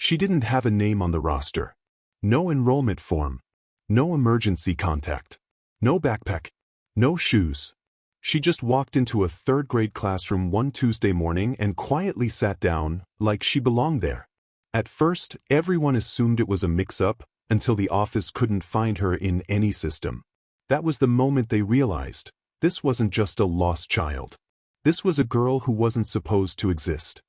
She didn't have a name on the roster. No enrollment form. No emergency contact. No backpack. No shoes. She just walked into a third-grade classroom one Tuesday morning and quietly sat down, like she belonged there. At first, everyone assumed it was a mix-up, until the office couldn't find her in any system. That was the moment they realized, this wasn't just a lost child. This was a girl who wasn't supposed to exist.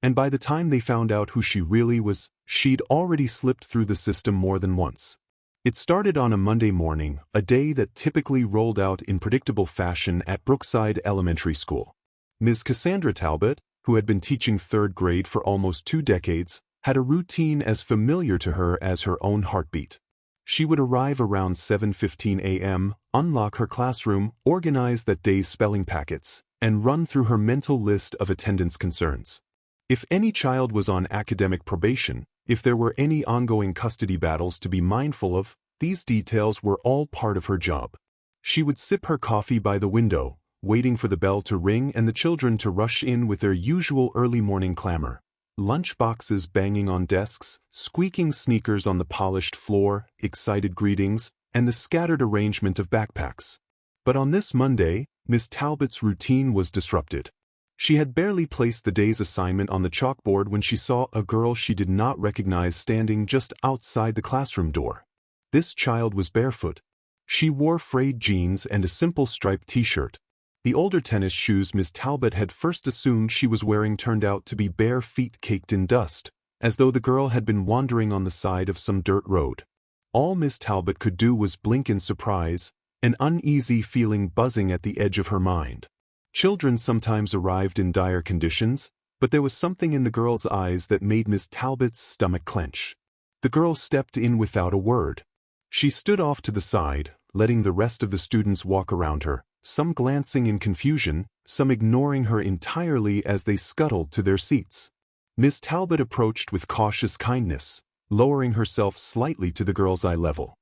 And by the time they found out who she really was, she'd already slipped through the system more than once. It started on a Monday morning, a day that typically rolled out in predictable fashion at Brookside Elementary School. Ms. Cassandra Talbot, who had been teaching third grade for almost 2 decades, had a routine as familiar to her as her own heartbeat. She would arrive around 7:15 a.m., unlock her classroom, organize that day's spelling packets, and run through her mental list of attendance concerns. If any child was on academic probation, if there were any ongoing custody battles to be mindful of, these details were all part of her job. She would sip her coffee by the window, waiting for the bell to ring and the children to rush in with their usual early morning clamor. Lunch boxes banging on desks, squeaking sneakers on the polished floor, excited greetings, and the scattered arrangement of backpacks. But on this Monday, Miss Talbot's routine was disrupted. She had barely placed the day's assignment on the chalkboard when she saw a girl she did not recognize standing just outside the classroom door. This child was barefoot. She wore frayed jeans and a simple striped t-shirt. The older tennis shoes Miss Talbot had first assumed she was wearing turned out to be bare feet caked in dust, as though the girl had been wandering on the side of some dirt road. All Miss Talbot could do was blink in surprise, an uneasy feeling buzzing at the edge of her mind. Children sometimes arrived in dire conditions, but there was something in the girl's eyes that made Miss Talbot's stomach clench. The girl stepped in without a word. She stood off to the side, letting the rest of the students walk around her, some glancing in confusion, some ignoring her entirely as they scuttled to their seats. Miss Talbot approached with cautious kindness, lowering herself slightly to the girl's eye level.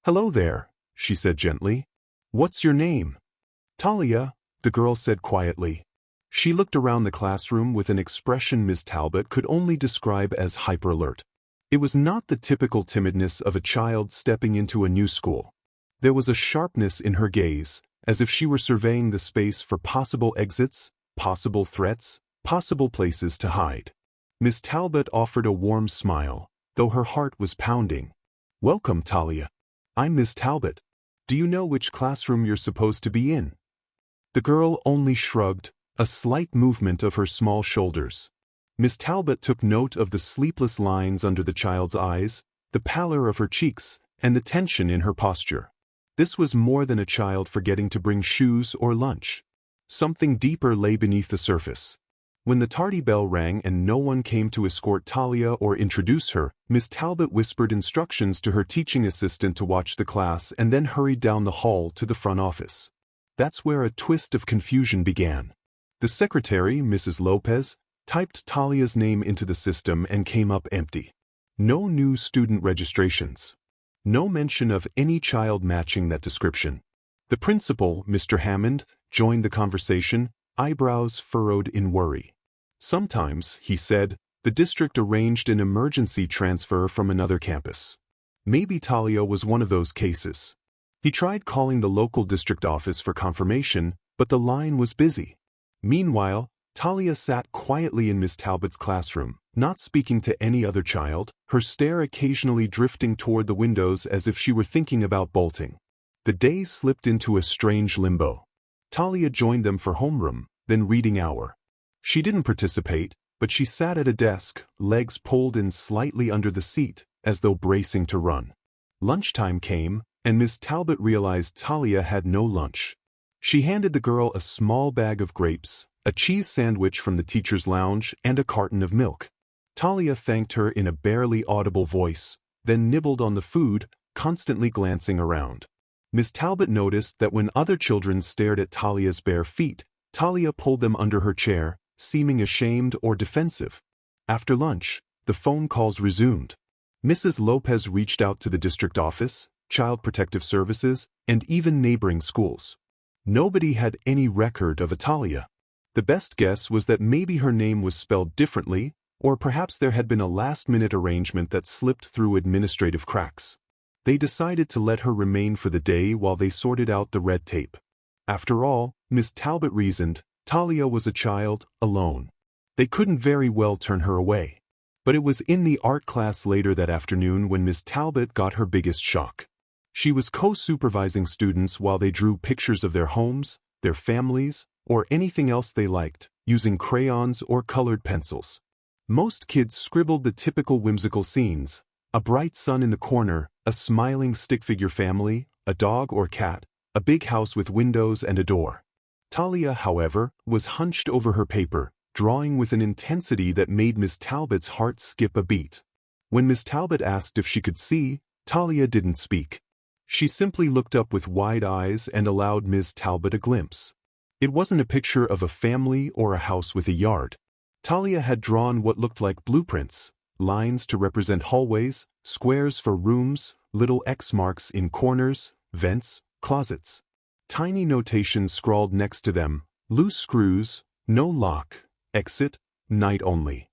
"Hello there," she said gently. "What's your name?" "Talia," the girl said quietly. She looked around the classroom with an expression Miss Talbot could only describe as hyper-alert. It was not the typical timidness of a child stepping into a new school. There was a sharpness in her gaze, as if she were surveying the space for possible exits, possible threats, possible places to hide. Miss Talbot offered a warm smile, though her heart was pounding. "Welcome, Talia. I'm Miss Talbot. Do you know which classroom you're supposed to be in?" The girl only shrugged, a slight movement of her small shoulders. Miss Talbot took note of the sleepless lines under the child's eyes, the pallor of her cheeks, and the tension in her posture. This was more than a child forgetting to bring shoes or lunch. Something deeper lay beneath the surface. When the tardy bell rang and no one came to escort Talia or introduce her, Miss Talbot whispered instructions to her teaching assistant to watch the class and then hurried down the hall to the front office. That's where a twist of confusion began. The secretary, Mrs. Lopez, typed Talia's name into the system and came up empty. No new student registrations. No mention of any child matching that description. The principal, Mr. Hammond, joined the conversation, eyebrows furrowed in worry. "Sometimes," he said, "the district arranged an emergency transfer from another campus. Maybe Talia was one of those cases." He tried calling the local district office for confirmation, but the line was busy. Meanwhile, Talia sat quietly in Miss Talbot's classroom, not speaking to any other child, her stare occasionally drifting toward the windows as if she were thinking about bolting. The day slipped into a strange limbo. Talia joined them for homeroom, then reading hour. She didn't participate, but she sat at a desk, legs pulled in slightly under the seat, as though bracing to run. Lunchtime came, and Miss Talbot realized Talia had no lunch. She handed the girl a small bag of grapes, a cheese sandwich from the teacher's lounge, and a carton of milk. Talia thanked her in a barely audible voice, then nibbled on the food, constantly glancing around. Miss Talbot noticed that when other children stared at Talia's bare feet, Talia pulled them under her chair, seeming ashamed or defensive. After lunch, the phone calls resumed. Mrs. Lopez reached out to the district office, Child Protective Services, and even neighboring schools. Nobody had any record of Talia. The best guess was that maybe her name was spelled differently, Or perhaps there had been a last-minute arrangement that slipped through administrative cracks. They decided to let her remain for the day while they sorted out the red tape. After all, Miss Talbot reasoned, Talia was a child, alone. They couldn't very well turn her away. But it was in the art class later that afternoon when Miss Talbot got her biggest shock. She was co-supervising students while they drew pictures of their homes, their families, or anything else they liked, using crayons or colored pencils. Most kids scribbled the typical whimsical scenes: a bright sun in the corner, a smiling stick-figure family, a dog or cat, a big house with windows and a door. Talia, however, was hunched over her paper, drawing with an intensity that made Miss Talbot's heart skip a beat. When Miss Talbot asked if she could see, Talia didn't speak. She simply looked up with wide eyes and allowed Miss Talbot a glimpse. It wasn't a picture of a family or a house with a yard. Talia had drawn what looked like blueprints, lines to represent hallways, squares for rooms, little X marks in corners, vents, closets. Tiny notations scrawled next to them: loose screws, no lock, exit, night only.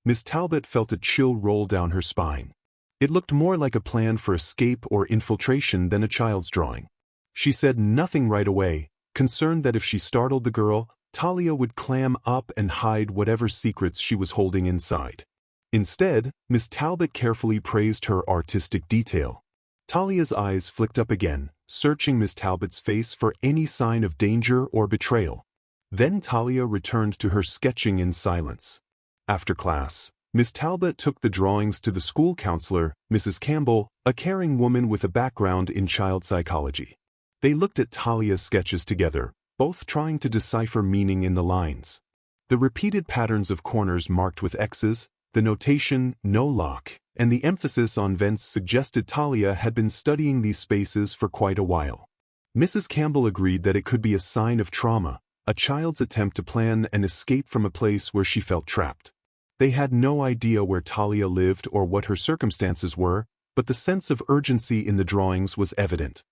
Miss Talbot felt a chill roll down her spine. It looked more like a plan for escape or infiltration than a child's drawing. She said nothing right away, concerned that if she startled the girl, Talia would clam up and hide whatever secrets she was holding inside. Instead, Miss Talbot carefully praised her artistic detail. Talia's eyes flicked up again, searching Miss Talbot's face for any sign of danger or betrayal. Then Talia returned to her sketching in silence. After class, Miss Talbot took the drawings to the school counselor, Mrs. Campbell, a caring woman with a background in child psychology. They looked at Talia's sketches together, both trying to decipher meaning in the lines. The repeated patterns of corners marked with X's, the notation "no lock," and the emphasis on vents suggested Talia had been studying these spaces for quite a while. Mrs. Campbell agreed that it could be a sign of trauma, a child's attempt to plan an escape from a place where she felt trapped. They had no idea where Talia lived or what her circumstances were, but the sense of urgency in the drawings was evident.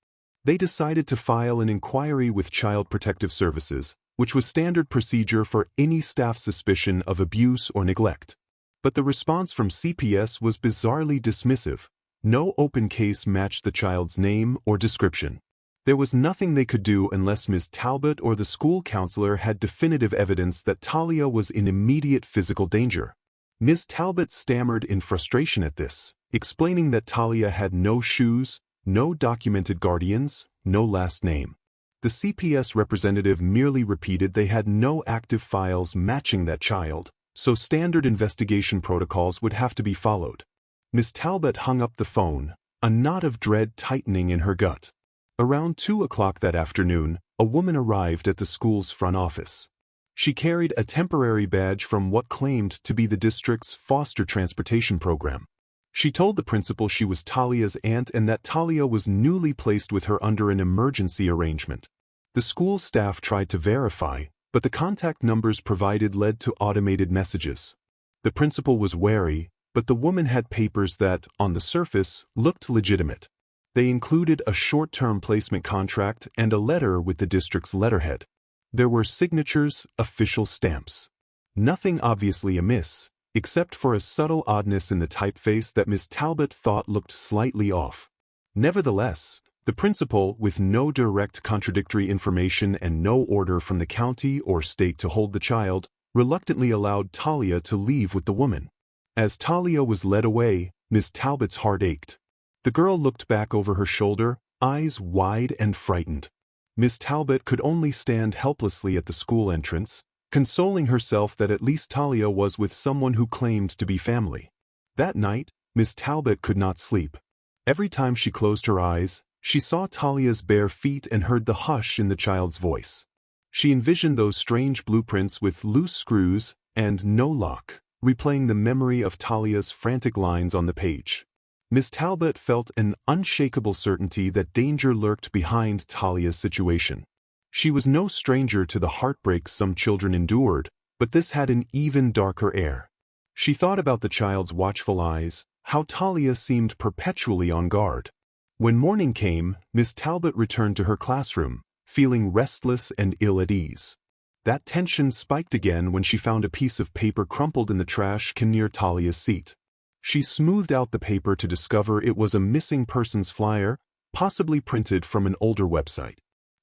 They decided to file an inquiry with Child Protective Services, which was standard procedure for any staff suspicion of abuse or neglect. But the response from CPS was bizarrely dismissive. No open case matched the child's name or description. There was nothing they could do unless Ms. Talbot or the school counselor had definitive evidence that Talia was in immediate physical danger. Ms. Talbot stammered in frustration at this, explaining that Talia had no shoes, no documented guardians, no last name. The CPS representative merely repeated they had no active files matching that child, so standard investigation protocols would have to be followed. Ms. Talbot hung up the phone, a knot of dread tightening in her gut. Around 2 o'clock that afternoon, a woman arrived at the school's front office. She carried a temporary badge from what claimed to be the district's foster transportation program. She told the principal she was Talia's aunt and that Talia was newly placed with her under an emergency arrangement. The school staff tried to verify, but the contact numbers provided led to automated messages. The principal was wary, but the woman had papers that, on the surface, looked legitimate. They included a short-term placement contract and a letter with the district's letterhead. There were signatures, official stamps. Nothing obviously amiss, except for a subtle oddness in the typeface that Miss Talbot thought looked slightly off. Nevertheless, the principal, with no direct contradictory information and no order from the county or state to hold the child, reluctantly allowed Talia to leave with the woman. As Talia was led away, Miss Talbot's heart ached. The girl looked back over her shoulder, eyes wide and frightened. Miss Talbot could only stand helplessly at the school entrance, consoling herself that at least Talia was with someone who claimed to be family. That night, Miss Talbot could not sleep. Every time she closed her eyes, she saw Talia's bare feet and heard the hush in the child's voice. She envisioned those strange blueprints with loose screws and no lock, replaying the memory of Talia's frantic lines on the page. Miss Talbot felt an unshakable certainty that danger lurked behind Talia's situation. She was no stranger to the heartbreaks some children endured, but this had an even darker air. She thought about the child's watchful eyes, how Talia seemed perpetually on guard. When morning came, Miss Talbot returned to her classroom, feeling restless and ill at ease. That tension spiked again when she found a piece of paper crumpled in the trash can near Talia's seat. She smoothed out the paper to discover it was a missing persons flyer, possibly printed from an older website.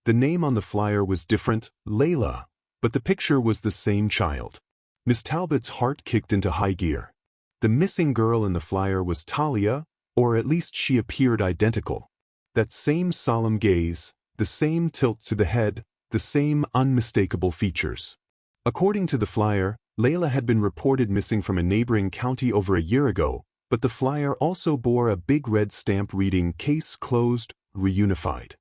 The name on the flyer was different, Layla, but the picture was the same child. Miss Talbot's heart kicked into high gear. The missing girl in the flyer was Talia, or at least she appeared identical. That same solemn gaze, the same tilt to the head, the same unmistakable features. According to the flyer, Layla had been reported missing from a neighboring county over a year ago, but the flyer also bore a big red stamp reading "Case Closed, Reunified."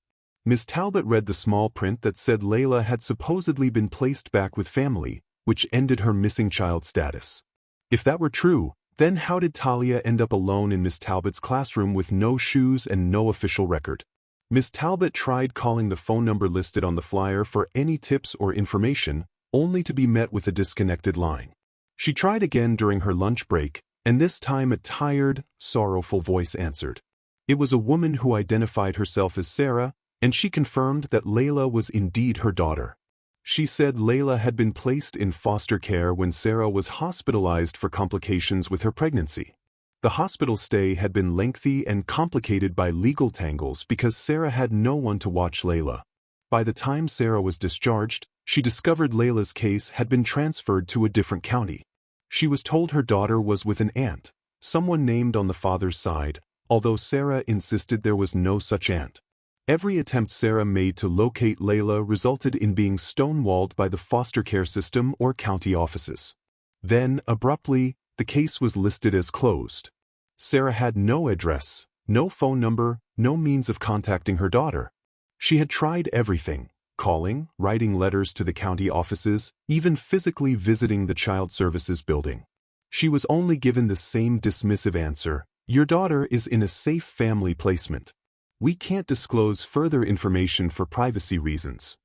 Miss Talbot read the small print that said Layla had supposedly been placed back with family, which ended her missing child status. If that were true, then how did Talia end up alone in Miss Talbot's classroom with no shoes and no official record? Miss Talbot tried calling the phone number listed on the flyer for any tips or information, only to be met with a disconnected line. She tried again during her lunch break, and this time a tired, sorrowful voice answered. It was a woman who identified herself as Sarah, and she confirmed that Layla was indeed her daughter. She said Layla had been placed in foster care when Sarah was hospitalized for complications with her pregnancy. The hospital stay had been lengthy and complicated by legal tangles because Sarah had no one to watch Layla. By the time Sarah was discharged, she discovered Layla's case had been transferred to a different county. She was told her daughter was with an aunt, someone named on the father's side, although Sarah insisted there was no such aunt. Every attempt Sarah made to locate Layla resulted in being stonewalled by the foster care system or county offices. Then, abruptly, the case was listed as closed. Sarah had no address, no phone number, no means of contacting her daughter. She had tried everything, calling, writing letters to the county offices, even physically visiting the child services building. She was only given the same dismissive answer: "Your daughter is in a safe family placement. We can't disclose further information for privacy reasons."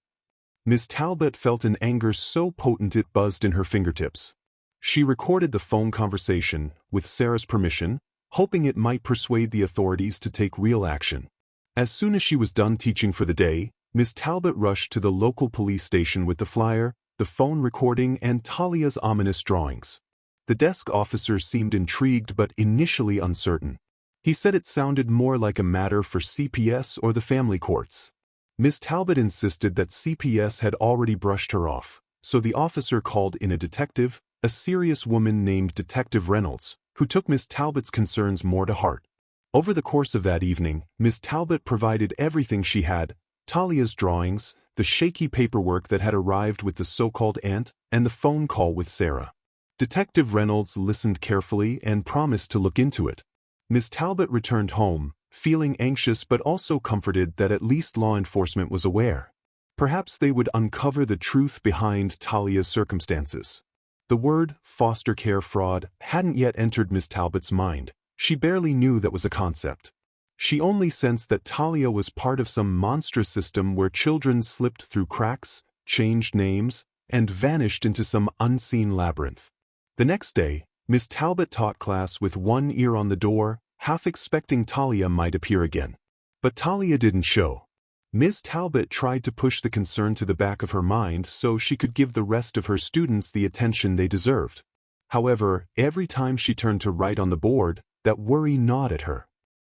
Miss Talbot felt an anger so potent it buzzed in her fingertips. She recorded the phone conversation, with Sarah's permission, hoping it might persuade the authorities to take real action. As soon as she was done teaching for the day, Miss Talbot rushed to the local police station with the flyer, the phone recording, and Talia's ominous drawings. The desk officer seemed intrigued but initially uncertain. He said it sounded more like a matter for CPS or the family courts. Miss Talbot insisted that CPS had already brushed her off, so the officer called in a detective, a serious woman named Detective Reynolds, who took Miss Talbot's concerns more to heart. Over the course of that evening, Miss Talbot provided everything she had: Talia's drawings, the shaky paperwork that had arrived with the so-called aunt, and the phone call with Sarah. Detective Reynolds listened carefully and promised to look into it. Miss Talbot returned home, feeling anxious but also comforted that at least law enforcement was aware. Perhaps they would uncover the truth behind Talia's circumstances. The word foster care fraud hadn't yet entered Miss Talbot's mind. She barely knew that was a concept. She only sensed that Talia was part of some monstrous system where children slipped through cracks, changed names, and vanished into some unseen labyrinth. The next day, Miss Talbot taught class with one ear on the door, half expecting Talia might appear again. But Talia didn't show. Miss Talbot tried to push the concern to the back of her mind so she could give the rest of her students the attention they deserved. However, every time she turned to write on the board, that worry gnawed at her.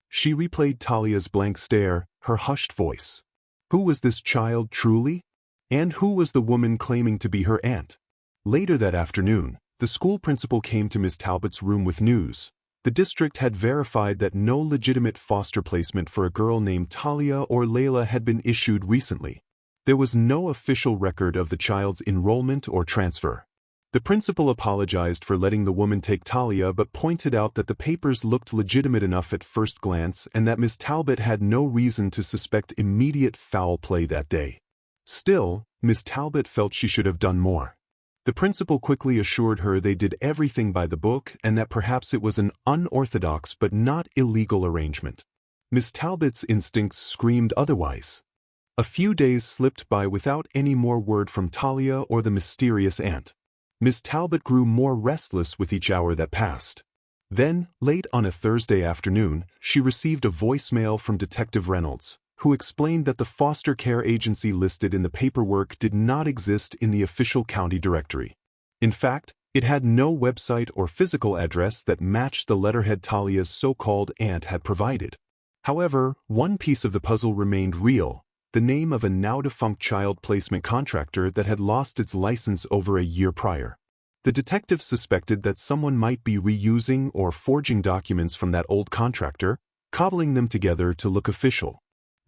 She replayed Talia's blank stare, her hushed voice. Who was this child truly? And who was the woman claiming to be her aunt? Later that afternoon, the school principal came to Miss Talbot's room with news. The district had verified that no legitimate foster placement for a girl named Talia or Layla had been issued recently. There was no official record of the child's enrollment or transfer. The principal apologized for letting the woman take Talia but pointed out that the papers looked legitimate enough at first glance and that Miss Talbot had no reason to suspect immediate foul play that day. Still, Miss Talbot felt she should have done more. The principal quickly assured her they did everything by the book and that perhaps it was an unorthodox but not illegal arrangement. Miss Talbot's instincts screamed otherwise. A few days slipped by without any more word from Talia or the mysterious aunt. Miss Talbot grew more restless with each hour that passed. Then, late on a Thursday afternoon, she received a voicemail from Detective Reynolds, who explained that the foster care agency listed in the paperwork did not exist in the official county directory. In fact, it had no website or physical address that matched the letterhead Talia's so-called aunt had provided. However, one piece of the puzzle remained real: the name of a now-defunct child placement contractor that had lost its license over a year prior. The detectives suspected that someone might be reusing or forging documents from that old contractor, cobbling them together to look official.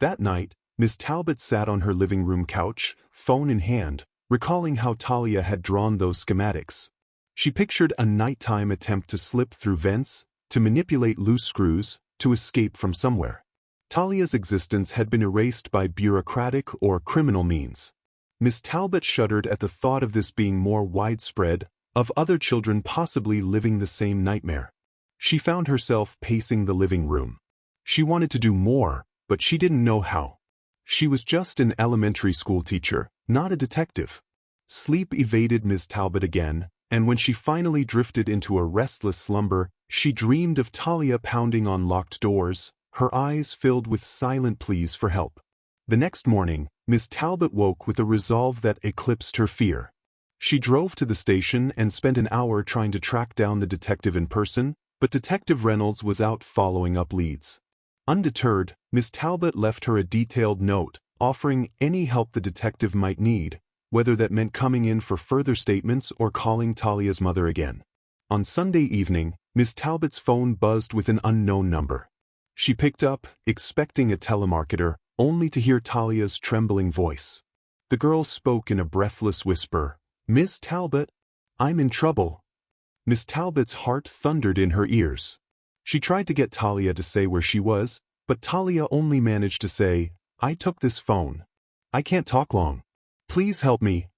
That night, Miss Talbot sat on her living room couch, phone in hand, recalling how Talia had drawn those schematics. She pictured a nighttime attempt to slip through vents, to manipulate loose screws, to escape from somewhere. Talia's existence had been erased by bureaucratic or criminal means. Miss Talbot shuddered at the thought of this being more widespread, of other children possibly living the same nightmare. She found herself pacing the living room. She wanted to do more, but she didn't know how. She was just an elementary school teacher, not a detective. Sleep evaded Miss Talbot again, and when she finally drifted into a restless slumber, she dreamed of Talia pounding on locked doors, her eyes filled with silent pleas for help. The next morning, Miss Talbot woke with a resolve that eclipsed her fear. She drove to the station and spent an hour trying to track down the detective in person, but Detective Reynolds was out following up leads. Undeterred, Miss Talbot left her a detailed note, offering any help the detective might need, whether that meant coming in for further statements or calling Talia's mother again. On Sunday evening, Miss Talbot's phone buzzed with an unknown number. She picked up, expecting a telemarketer, only to hear Talia's trembling voice. The girl spoke in a breathless whisper. "Miss Talbot, I'm in trouble." Miss Talbot's heart thundered in her ears. She tried to get Talia to say where she was, but Talia only managed to say, "I took this phone. I can't talk long. Please help me."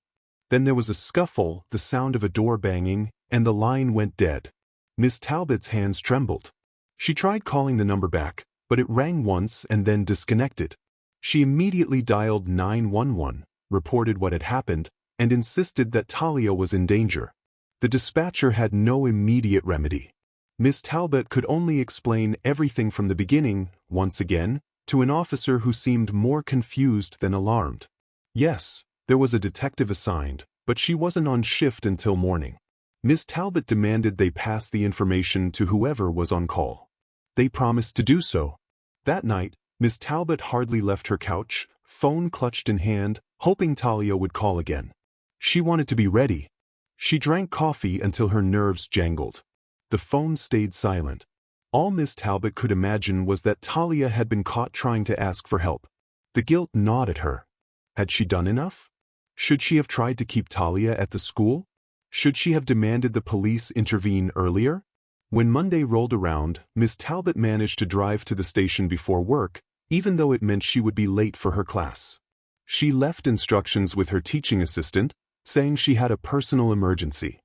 Then there was a scuffle, the sound of a door banging, and the line went dead. Miss Talbot's hands trembled. She tried calling the number back, but it rang once and then disconnected. She immediately dialed 911, reported what had happened, and insisted that Talia was in danger. The dispatcher had no immediate remedy. Miss Talbot could only explain everything from the beginning, once again, to an officer who seemed more confused than alarmed. Yes, there was a detective assigned, but she wasn't on shift until morning. Miss Talbot demanded they pass the information to whoever was on call. They promised to do so. That night, Miss Talbot hardly left her couch, phone clutched in hand, hoping Talia would call again. She wanted to be ready. She drank coffee until her nerves jangled. The phone stayed silent. All Miss Talbot could imagine was that Talia had been caught trying to ask for help. The guilt gnawed at her. Had she done enough? Should she have tried to keep Talia at the school? Should she have demanded the police intervene earlier? When Monday rolled around, Miss Talbot managed to drive to the station before work, even though it meant she would be late for her class. She left instructions with her teaching assistant, saying she had a personal emergency.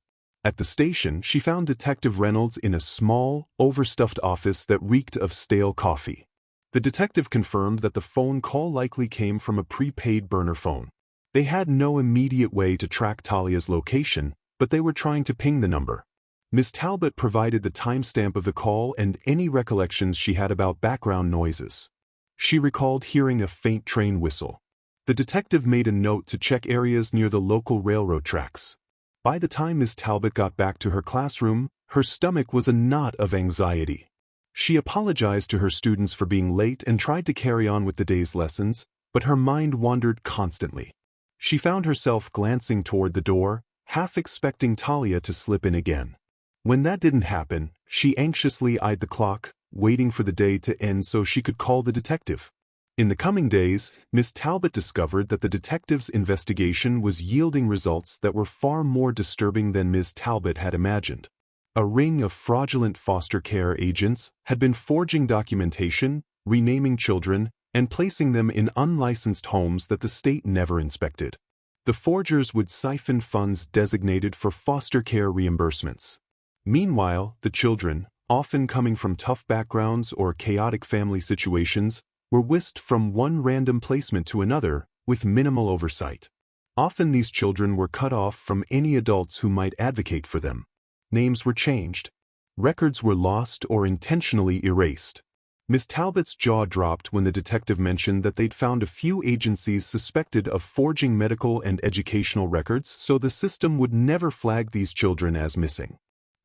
At the station, she found Detective Reynolds in a small, overstuffed office that reeked of stale coffee. The detective confirmed that the phone call likely came from a prepaid burner phone. They had no immediate way to track Talia's location, but they were trying to ping the number. Miss Talbot provided the timestamp of the call and any recollections she had about background noises. She recalled hearing a faint train whistle. The detective made a note to check areas near the local railroad tracks. By the time Miss Talbot got back to her classroom, her stomach was a knot of anxiety. She apologized to her students for being late and tried to carry on with the day's lessons, but her mind wandered constantly. She found herself glancing toward the door, half expecting Talia to slip in again. When that didn't happen, she anxiously eyed the clock, waiting for the day to end so she could call the detective. In the coming days, Miss Talbot discovered that the detective's investigation was yielding results that were far more disturbing than Miss Talbot had imagined. A ring of fraudulent foster care agents had been forging documentation, renaming children, and placing them in unlicensed homes that the state never inspected. The forgers would siphon funds designated for foster care reimbursements. Meanwhile, the children, often coming from tough backgrounds or chaotic family situations, were whisked from one random placement to another with minimal oversight. Often these children were cut off from any adults who might advocate for them. Names were changed. Records were lost or intentionally erased. Miss Talbot's jaw dropped when the detective mentioned that they'd found a few agencies suspected of forging medical and educational records, so the system would never flag these children as missing.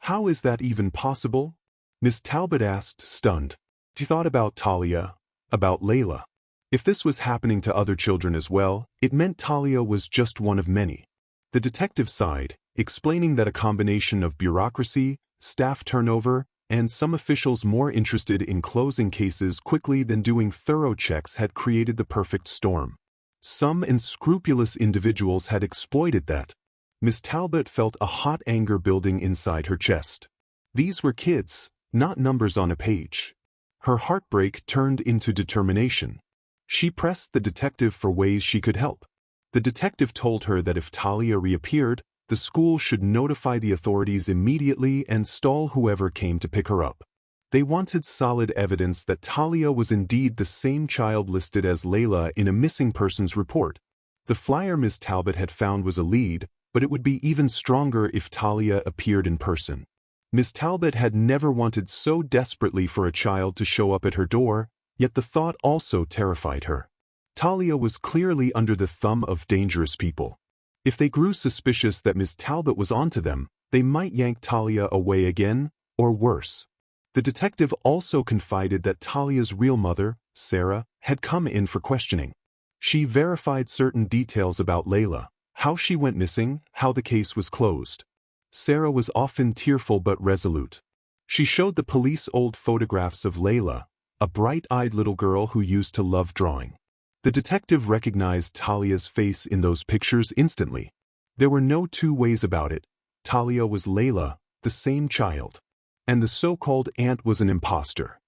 How is that even possible? Miss Talbot asked, stunned. She thought about Talia, about Layla. If this was happening to other children as well, it meant Talia was just one of many. The detective sighed, explaining that a combination of bureaucracy, staff turnover, and some officials more interested in closing cases quickly than doing thorough checks had created the perfect storm. Some unscrupulous individuals had exploited that. Miss Talbot felt a hot anger building inside her chest. These were kids, not numbers on a page. Her heartbreak turned into determination. She pressed the detective for ways she could help. The detective told her that if Talia reappeared, the school should notify the authorities immediately and stall whoever came to pick her up. They wanted solid evidence that Talia was indeed the same child listed as Layla in a missing persons report. The flyer Miss Talbot had found was a lead, but it would be even stronger if Talia appeared in person. Miss Talbot had never wanted so desperately for a child to show up at her door, yet the thought also terrified her. Talia was clearly under the thumb of dangerous people. If they grew suspicious that Miss Talbot was onto them, they might yank Talia away again, or worse. The detective also confided that Talia's real mother, Sarah, had come in for questioning. She verified certain details about Layla, how she went missing, how the case was closed. Sarah was often tearful but resolute. She showed the police old photographs of Layla, a bright-eyed little girl who used to love drawing. The detective recognized Talia's face in those pictures instantly. There were no two ways about it. Talia was Layla, the same child. And the so-called aunt was an imposter.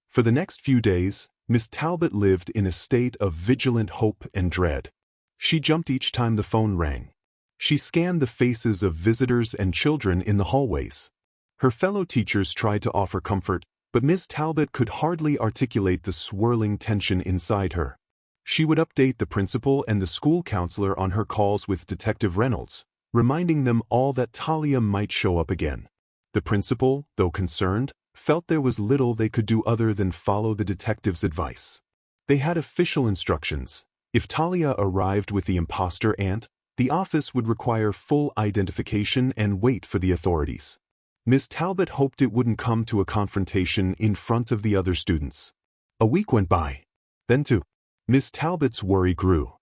For the next few days, Miss Talbot lived in a state of vigilant hope and dread. She jumped each time the phone rang. She scanned the faces of visitors and children in the hallways. Her fellow teachers tried to offer comfort, but Miss Talbot could hardly articulate the swirling tension inside her. She would update the principal and the school counselor on her calls with Detective Reynolds, reminding them all that Talia might show up again. The principal, though concerned, felt there was little they could do other than follow the detective's advice. They had official instructions. If Talia arrived with the imposter aunt, the office would require full identification and wait for the authorities. Miss Talbot hoped it wouldn't come to a confrontation in front of the other students. A week went by. Then two. Miss Talbot's worry grew.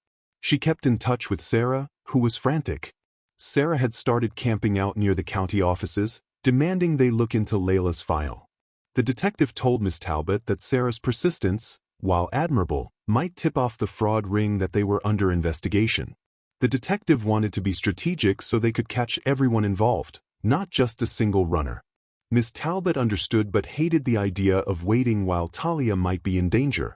She kept in touch with Sarah, who was frantic. Sarah had started camping out near the county offices, demanding they look into Layla's file. The detective told Miss Talbot that Sarah's persistence, while admirable, might tip off the fraud ring that they were under investigation. The detective wanted to be strategic so they could catch everyone involved, not just a single runner. Miss Talbot understood but hated the idea of waiting while Talia might be in danger.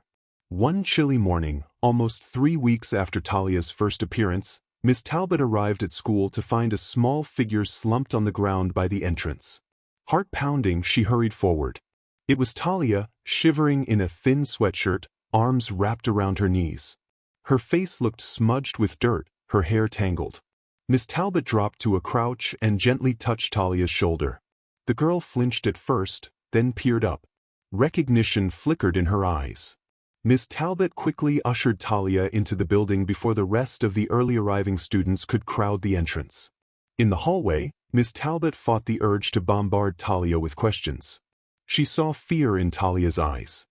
One chilly morning, almost 3 weeks after Talia's first appearance, Miss Talbot arrived at school to find a small figure slumped on the ground by the entrance. Heart pounding, she hurried forward. It was Talia, shivering in a thin sweatshirt, arms wrapped around her knees. Her face looked smudged with dirt, her hair tangled. Miss Talbot dropped to a crouch and gently touched Talia's shoulder. The girl flinched at first, then peered up. Recognition flickered in her eyes. Miss Talbot quickly ushered Talia into the building before the rest of the early arriving students could crowd the entrance. In the hallway, Miss Talbot fought the urge to bombard Talia with questions. She saw fear in Talia's eyes.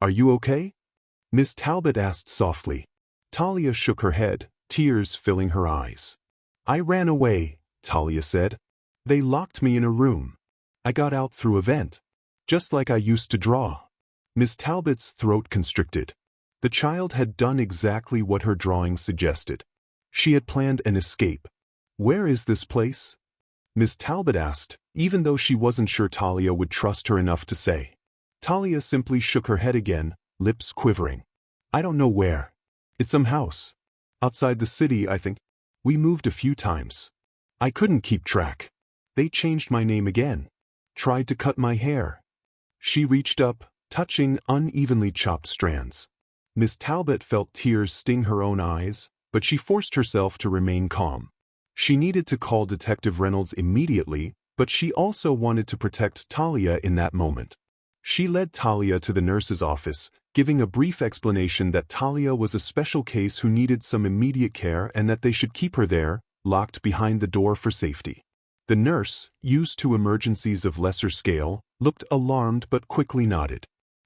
"Are you okay?" Miss Talbot asked softly. Talia shook her head, tears filling her eyes. "I ran away," Talia said. "They locked me in a room. I got out through a vent. Just like I used to draw." Miss Talbot's throat constricted. The child had done exactly what her drawing suggested. She had planned an escape. "Where is this place?" Miss Talbot asked, even though she wasn't sure Talia would trust her enough to say. Talia simply shook her head again, lips quivering. "I don't know where. It's some house. Outside the city, I think. We moved a few times. I couldn't keep track. They changed my name again. Tried to cut my hair." She reached up, touching unevenly chopped strands. Miss Talbot felt tears sting her own eyes, but she forced herself to remain calm. She needed to call Detective Reynolds immediately, but she also wanted to protect Talia in that moment. She led Talia to the nurse's office, giving a brief explanation that Talia was a special case who needed some immediate care and that they should keep her there, locked behind the door for safety. The nurse, used to emergencies of lesser scale, looked alarmed but quickly nodded.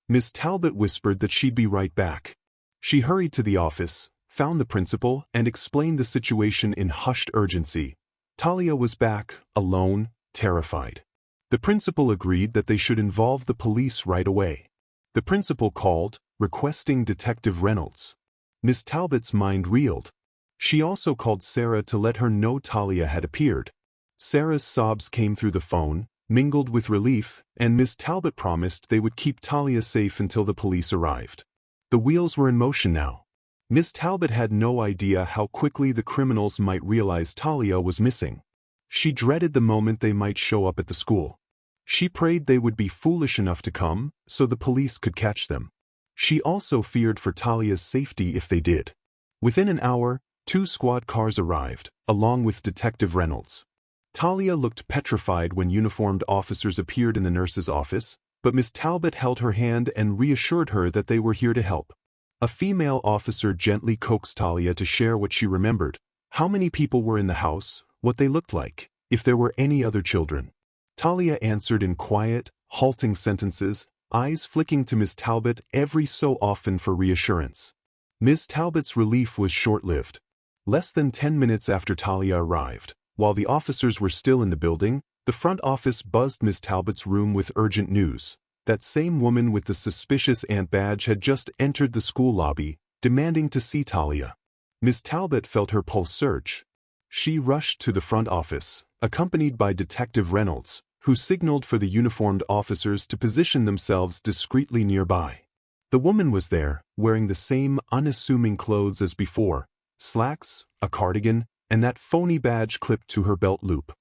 Miss Talbot whispered that she'd be right back. She hurried to the office, found the principal, and explained the situation in hushed urgency. Talia was back, alone, terrified. The principal agreed that they should involve the police right away. The principal called, requesting Detective Reynolds. Miss Talbot's mind reeled. She also called Sarah to let her know Talia had appeared. Sarah's sobs came through the phone, mingled with relief, and Miss Talbot promised they would keep Talia safe until the police arrived. The wheels were in motion now. Miss Talbot had no idea how quickly the criminals might realize Talia was missing. She dreaded the moment they might show up at the school. She prayed they would be foolish enough to come, so the police could catch them. She also feared for Talia's safety if they did. Within an hour, 2 squad cars arrived, along with Detective Reynolds. Talia looked petrified when uniformed officers appeared in the nurse's office, but Miss Talbot held her hand and reassured her that they were here to help. A female officer gently coaxed Talia to share what she remembered: how many people were in the house, what they looked like, if there were any other children. Talia answered in quiet, halting sentences, eyes flicking to Miss Talbot every so often for reassurance. Miss Talbot's relief was short-lived. Less than 10 minutes after Talia arrived, while the officers were still in the building, the front office buzzed Miss Talbot's room with urgent news. That same woman with the suspicious ant badge had just entered the school lobby, demanding to see Talia. Miss Talbot felt her pulse surge. She rushed to the front office, accompanied by Detective Reynolds, who signaled for the uniformed officers to position themselves discreetly nearby. The woman was there, wearing the same unassuming clothes as before: slacks, a cardigan, and that phony badge clipped to her belt loop.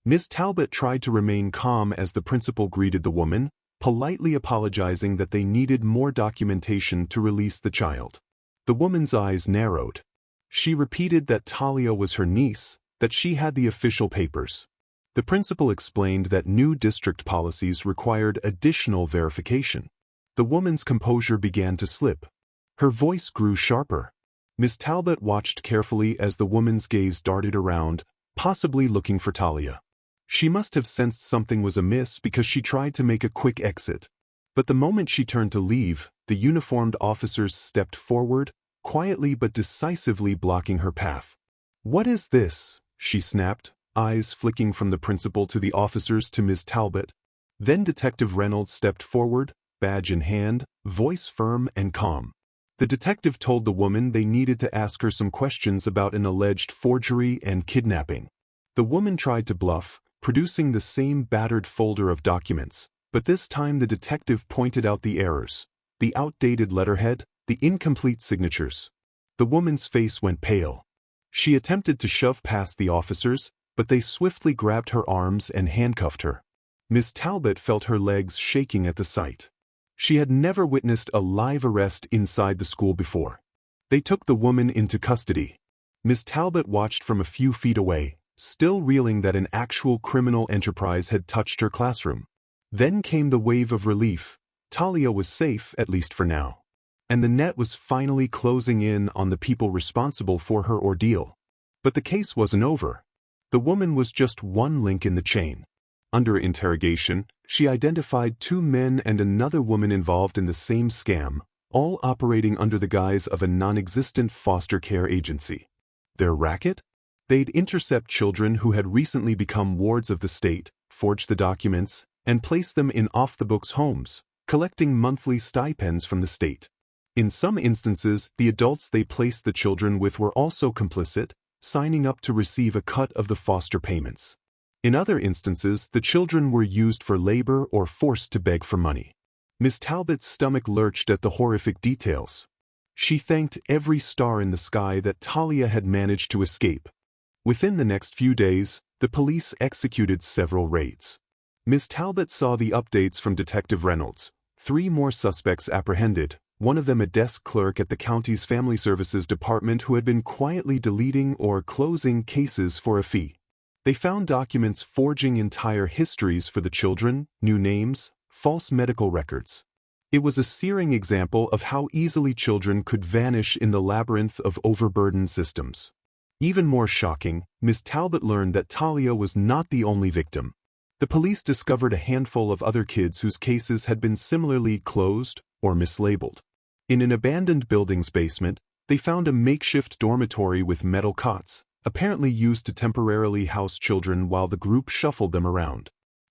Miss Talbot tried to remain calm as the principal greeted the woman, politely apologizing that they needed more documentation to release the child. The woman's eyes narrowed. She repeated that Talia was her niece, that she had the official papers. The principal explained that new district policies required additional verification. The woman's composure began to slip. Her voice grew sharper. Miss Talbot watched carefully as the woman's gaze darted around, possibly looking for Talia. She must have sensed something was amiss because she tried to make a quick exit. But the moment she turned to leave, the uniformed officers stepped forward, quietly but decisively blocking her path. "What is this?" she snapped, eyes flicking from the principal to the officers to Miss Talbot. Then Detective Reynolds stepped forward, badge in hand, voice firm and calm. The detective told the woman they needed to ask her some questions about an alleged forgery and kidnapping. The woman tried to bluff, producing the same battered folder of documents, but this time the detective pointed out the errors: the outdated letterhead, the incomplete signatures. The woman's face went pale. She attempted to shove past the officers, but they swiftly grabbed her arms and handcuffed her. Miss Talbot felt her legs shaking at the sight. She had never witnessed a live arrest inside the school before. They took the woman into custody. Miss Talbot watched from a few feet away, still reeling that an actual criminal enterprise had touched her classroom. Then came the wave of relief. Talia was safe, at least for now. And the net was finally closing in on the people responsible for her ordeal. But the case wasn't over. The woman was just one link in the chain. Under interrogation, she identified 2 men and another woman involved in the same scam, all operating under the guise of a non-existent foster care agency. Their racket? They'd intercept children who had recently become wards of the state, forge the documents, and place them in off-the-books homes, collecting monthly stipends from the state. In some instances, the adults they placed the children with were also complicit, signing up to receive a cut of the foster payments. In other instances, the children were used for labor or forced to beg for money. Miss Talbot's stomach lurched at the horrific details. She thanked every star in the sky that Talia had managed to escape. Within the next few days, the police executed several raids. Miss Talbot saw the updates from Detective Reynolds: 3 more suspects apprehended, one of them a desk clerk at the county's Family Services Department who had been quietly deleting or closing cases for a fee. They found documents forging entire histories for the children, new names, false medical records. It was a searing example of how easily children could vanish in the labyrinth of overburdened systems. Even more shocking, Ms. Talbot learned that Talia was not the only victim. The police discovered a handful of other kids whose cases had been similarly closed or mislabeled. In an abandoned building's basement, they found a makeshift dormitory with metal cots, apparently used to temporarily house children while the group shuffled them around.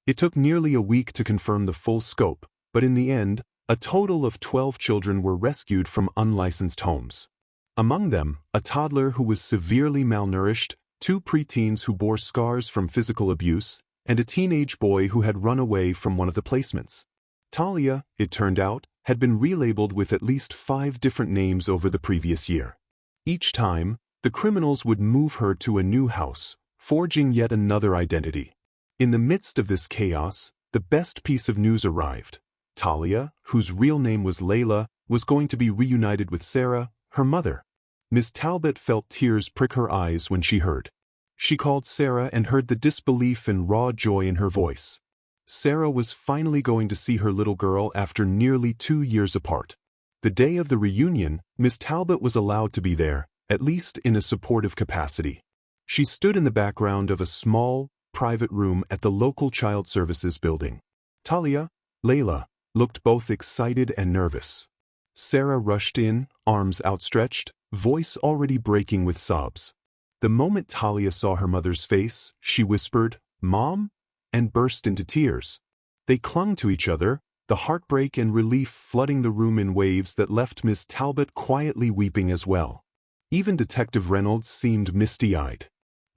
It took nearly a week to confirm the full scope, but in the end, a total of 12 children were rescued from unlicensed homes. Among them, a toddler who was severely malnourished, 2 preteens who bore scars from physical abuse, and a teenage boy who had run away from one of the placements. Talia, it turned out, had been relabeled with at least 5 different names over the previous year. Each time, the criminals would move her to a new house, forging yet another identity. In the midst of this chaos, the best piece of news arrived. Talia, whose real name was Layla, was going to be reunited with Sarah, her mother. Ms. Talbot felt tears prick her eyes when she heard. She called Sarah and heard the disbelief and raw joy in her voice. Sarah was finally going to see her little girl after nearly 2 years apart. The day of the reunion, Ms. Talbot was allowed to be there, at least in a supportive capacity. She stood in the background of a small, private room at the local child services building. Talia, Layla, looked both excited and nervous. Sarah rushed in, arms outstretched, voice already breaking with sobs. The moment Talia saw her mother's face, she whispered, "Mom?" and burst into tears. They clung to each other, the heartbreak and relief flooding the room in waves that left Miss Talbot quietly weeping as well. Even Detective Reynolds seemed misty-eyed.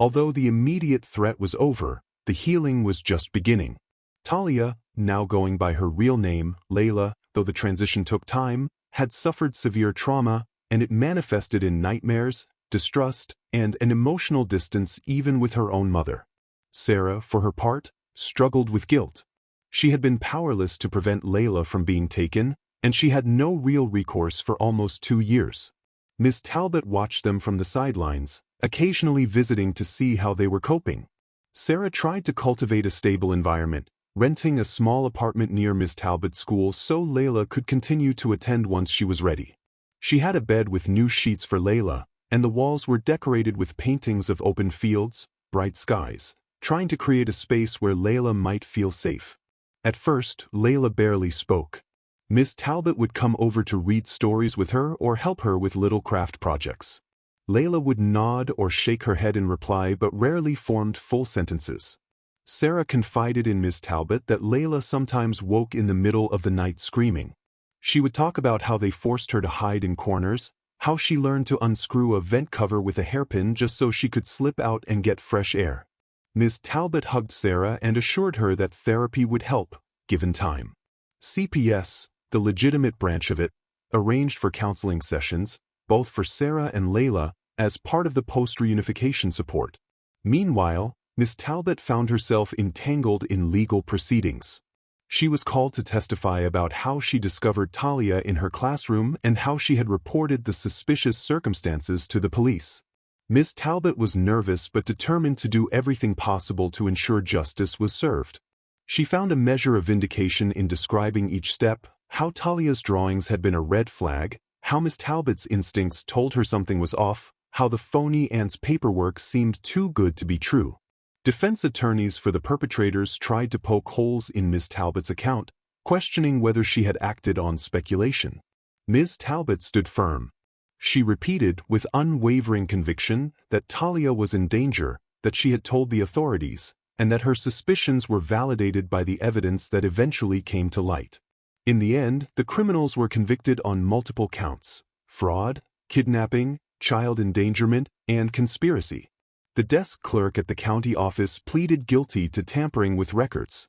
Although the immediate threat was over, the healing was just beginning. Talia, now going by her real name, Layla, though the transition took time, had suffered severe trauma, and it manifested in nightmares, distrust, and an emotional distance even with her own mother. Sarah, for her part, struggled with guilt. She had been powerless to prevent Layla from being taken, and she had no real recourse for almost 2 years. Miss Talbot watched them from the sidelines, occasionally visiting to see how they were coping. Sarah tried to cultivate a stable environment, renting a small apartment near Miss Talbot's school so Layla could continue to attend once she was ready. She had a bed with new sheets for Layla, and the walls were decorated with paintings of open fields, bright skies, trying to create a space where Layla might feel safe. At first, Layla barely spoke. Miss Talbot would come over to read stories with her or help her with little craft projects. Layla would nod or shake her head in reply but rarely formed full sentences. Sarah confided in Miss Talbot that Layla sometimes woke in the middle of the night screaming. She would talk about how they forced her to hide in corners, how she learned to unscrew a vent cover with a hairpin just so she could slip out and get fresh air. Miss Talbot hugged Sarah and assured her that therapy would help, given time. CPS, the legitimate branch of it, arranged for counseling sessions, both for Sarah and Layla, as part of the post-reunification support. Meanwhile, Miss Talbot found herself entangled in legal proceedings. She was called to testify about how she discovered Talia in her classroom and how she had reported the suspicious circumstances to the police. Miss Talbot was nervous but determined to do everything possible to ensure justice was served. She found a measure of vindication in describing each step, how Talia's drawings had been a red flag, how Miss Talbot's instincts told her something was off, how the phony aunt's paperwork seemed too good to be true. Defense attorneys for the perpetrators tried to poke holes in Miss Talbot's account, questioning whether she had acted on speculation. Ms. Talbot stood firm. She repeated with unwavering conviction that Talia was in danger, that she had told the authorities, and that her suspicions were validated by the evidence that eventually came to light. In the end, the criminals were convicted on multiple counts: fraud, kidnapping, child endangerment, and conspiracy. The desk clerk at the county office pleaded guilty to tampering with records.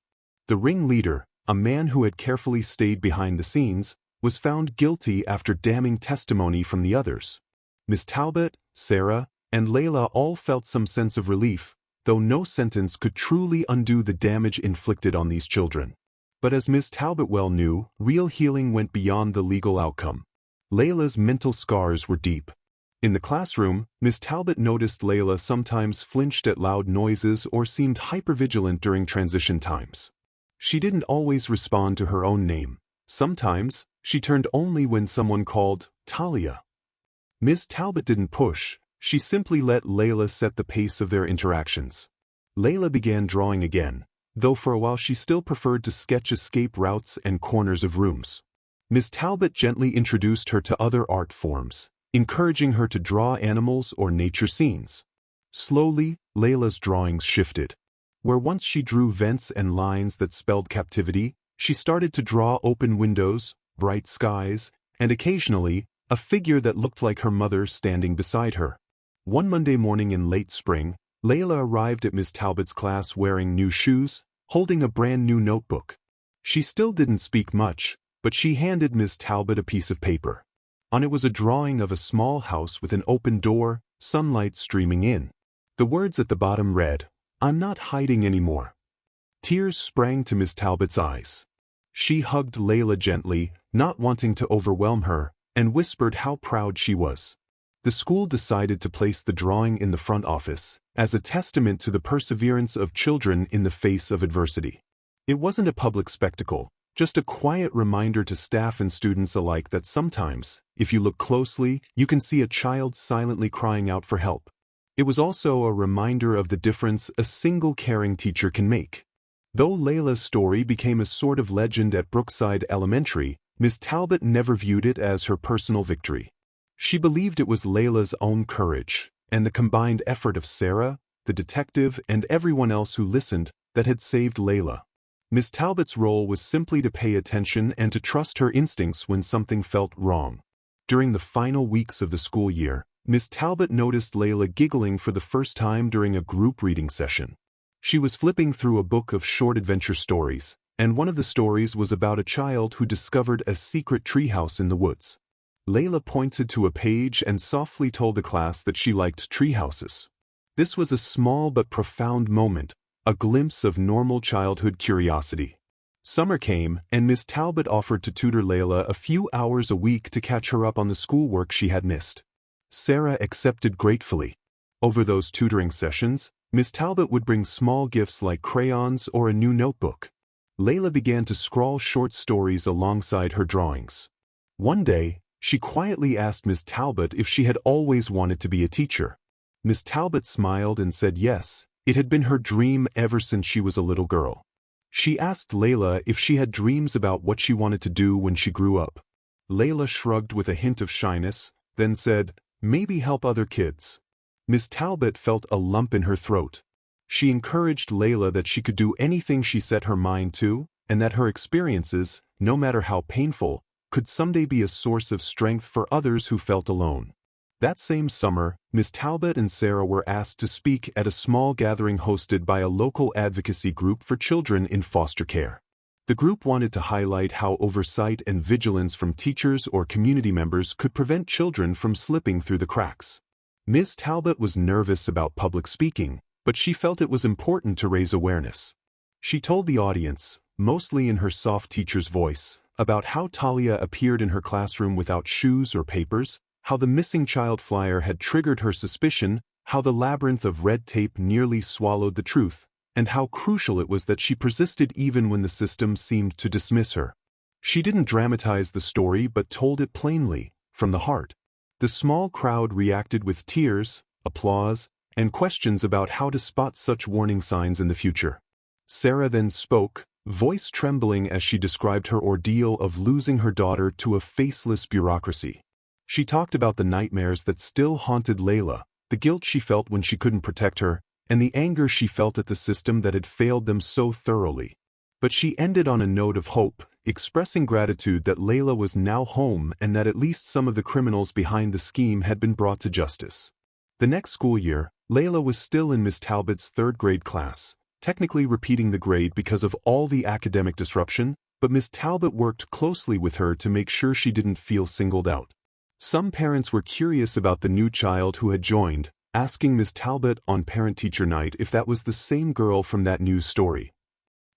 The ringleader, a man who had carefully stayed behind the scenes, was found guilty after damning testimony from the others. Miss Talbot, Sarah, and Layla all felt some sense of relief, though no sentence could truly undo the damage inflicted on these children. But as Miss Talbot well knew, real healing went beyond the legal outcome. Layla's mental scars were deep. In the classroom, Miss Talbot noticed Layla sometimes flinched at loud noises or seemed hypervigilant during transition times. She didn't always respond to her own name. Sometimes, she turned only when someone called Talia. Miss Talbot didn't push, she simply let Layla set the pace of their interactions. Layla began drawing again, though for a while she still preferred to sketch escape routes and corners of rooms. Miss Talbot gently introduced her to other art forms, encouraging her to draw animals or nature scenes. Slowly, Layla's drawings shifted. Where once she drew vents and lines that spelled captivity, she started to draw open windows, bright skies, and occasionally, a figure that looked like her mother standing beside her. One Monday morning in late spring, Layla arrived at Miss Talbot's class wearing new shoes, holding a brand new notebook. She still didn't speak much, but she handed Miss Talbot a piece of paper. On it was a drawing of a small house with an open door, sunlight streaming in. The words at the bottom read, "I'm not hiding anymore." Tears sprang to Miss Talbot's eyes. She hugged Layla gently, not wanting to overwhelm her, and whispered how proud she was. The school decided to place the drawing in the front office, as a testament to the perseverance of children in the face of adversity. It wasn't a public spectacle, just a quiet reminder to staff and students alike that sometimes, if you look closely, you can see a child silently crying out for help. It was also a reminder of the difference a single caring teacher can make. Though Layla's story became a sort of legend at Brookside Elementary, Miss Talbot never viewed it as her personal victory. She believed it was Layla's own courage, and the combined effort of Sarah, the detective, and everyone else who listened, that had saved Layla. Miss Talbot's role was simply to pay attention and to trust her instincts when something felt wrong. During the final weeks of the school year, Miss Talbot noticed Layla giggling for the first time during a group reading session. She was flipping through a book of short adventure stories, and one of the stories was about a child who discovered a secret treehouse in the woods. Layla pointed to a page and softly told the class that she liked treehouses. This was a small but profound moment, a glimpse of normal childhood curiosity. Summer came, and Miss Talbot offered to tutor Layla a few hours a week to catch her up on the schoolwork she had missed. Sarah accepted gratefully. Over those tutoring sessions, Miss Talbot would bring small gifts like crayons or a new notebook. Layla began to scrawl short stories alongside her drawings. One day, she quietly asked Miss Talbot if she had always wanted to be a teacher. Miss Talbot smiled and said yes, it had been her dream ever since she was a little girl. She asked Layla if she had dreams about what she wanted to do when she grew up. Layla shrugged with a hint of shyness, then said, "Maybe help other kids." Miss Talbot felt a lump in her throat. She encouraged Layla that she could do anything she set her mind to, and that her experiences, no matter how painful, could someday be a source of strength for others who felt alone. That same summer, Miss Talbot and Sarah were asked to speak at a small gathering hosted by a local advocacy group for children in foster care. The group wanted to highlight how oversight and vigilance from teachers or community members could prevent children from slipping through the cracks. Miss Talbot was nervous about public speaking, but she felt it was important to raise awareness. She told the audience, mostly in her soft teacher's voice, about how Talia appeared in her classroom without shoes or papers, how the missing child flyer had triggered her suspicion, how the labyrinth of red tape nearly swallowed the truth, and how crucial it was that she persisted even when the system seemed to dismiss her. She didn't dramatize the story but told it plainly, from the heart. The small crowd reacted with tears, applause, and questions about how to spot such warning signs in the future. Sarah then spoke, voice trembling as she described her ordeal of losing her daughter to a faceless bureaucracy. She talked about the nightmares that still haunted Layla, the guilt she felt when she couldn't protect her, and the anger she felt at the system that had failed them so thoroughly. But she ended on a note of hope, expressing gratitude that Layla was now home and that at least some of the criminals behind the scheme had been brought to justice. The next school year, Layla was still in Miss Talbot's third-grade class, technically repeating the grade because of all the academic disruption, but Miss Talbot worked closely with her to make sure she didn't feel singled out. Some parents were curious about the new child who had joined, asking Miss Talbot on parent-teacher night if that was the same girl from that news story.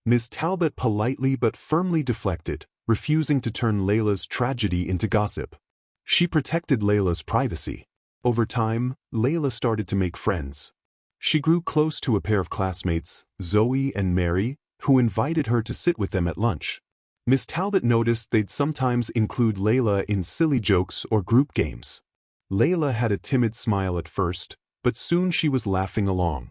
Miss Talbot politely but firmly deflected, refusing to turn Layla's tragedy into gossip. She protected Layla's privacy. Over time, Layla started to make friends. She grew close to a pair of classmates, Zoe and Mary, who invited her to sit with them at lunch. Miss Talbot noticed they'd sometimes include Layla in silly jokes or group games. Layla had a timid smile at first, but soon she was laughing along.